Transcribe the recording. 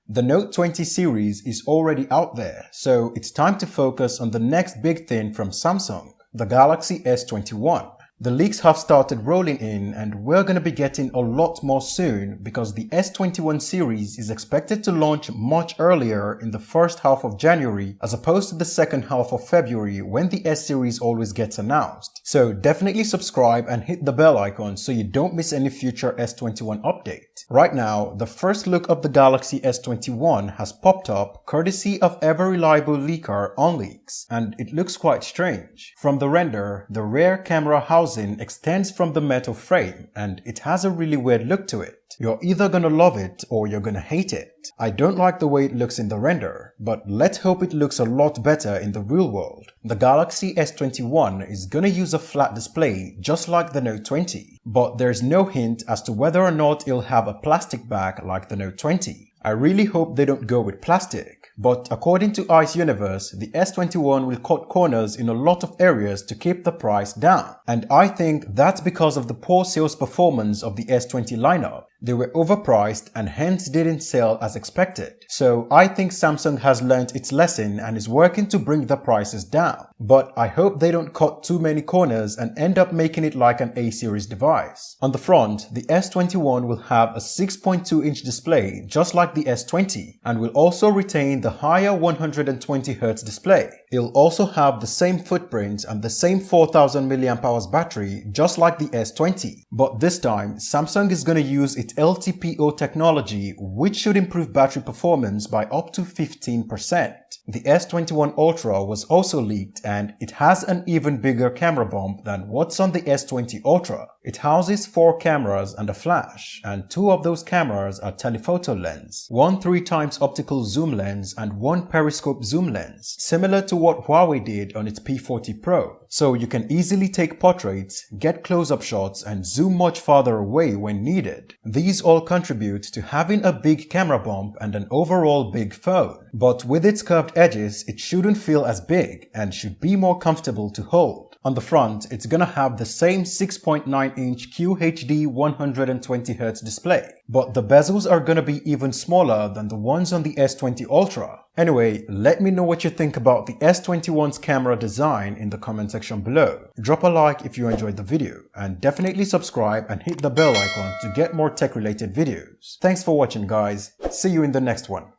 The Note 20 series is already out there, so it's time to focus on the next big thing from Samsung, the Galaxy S21. The leaks have started rolling in and we're going to be getting a lot more soon because the S21 series is expected to launch much earlier in the first half of January as opposed to the second half of February when the S series always gets announced. So definitely subscribe and hit the bell icon so you don't miss any future S21 update. Right now, the first look of the Galaxy S21 has popped up courtesy of ever-reliable leaker OnLeaks, and it looks quite strange. From the render, the rear camera housing extends from the metal frame and it has a really weird look to it. You're either gonna love it or you're gonna hate it. I don't like the way it looks in the render, but let's hope it looks a lot better in the real world. The Galaxy S21 is gonna use a flat display just like the Note 20, but there's no hint as to whether or not it'll have a plastic back like the Note 20. I really hope they don't go with plastic, but according to Ice Universe, the S21 will cut corners in a lot of areas to keep the price down. And I think that's because of the poor sales performance of the S20 lineup. They were overpriced and hence didn't sell as expected. So I think Samsung has learned its lesson and is working to bring the prices down. But I hope they don't cut too many corners and end up making it like an A-series device. On the front, the S21 will have a 6.2-inch display just like the S20 and will also retain the higher 120Hz display. It'll also have the same footprint and the same 4000 mAh battery just like the S20. But this time, Samsung is going to use its LTPO technology, which should improve battery performance by up to 15%. The S21 Ultra was also leaked and it has an even bigger camera bump than what's on the S20 Ultra. It houses 4 cameras and a flash, and 2 of those cameras are telephoto lens, one 3x optical zoom lens and one periscope zoom lens, similar to what Huawei did on its P40 Pro. So you can easily take portraits, get close-up shots and zoom much farther away when needed. These all contribute to having a big camera bump and an overall big phone. But with its curved edges, it shouldn't feel as big and should be more comfortable to hold. On the front, it's gonna have the same 6.9-inch QHD 120Hz display, but the bezels are gonna be even smaller than the ones on the S20 Ultra. Anyway, let me know what you think about the S21's camera design in the comment section below. Drop a like if you enjoyed the video, and definitely subscribe and hit the bell icon to get more tech-related videos. Thanks for watching guys, see you in the next one.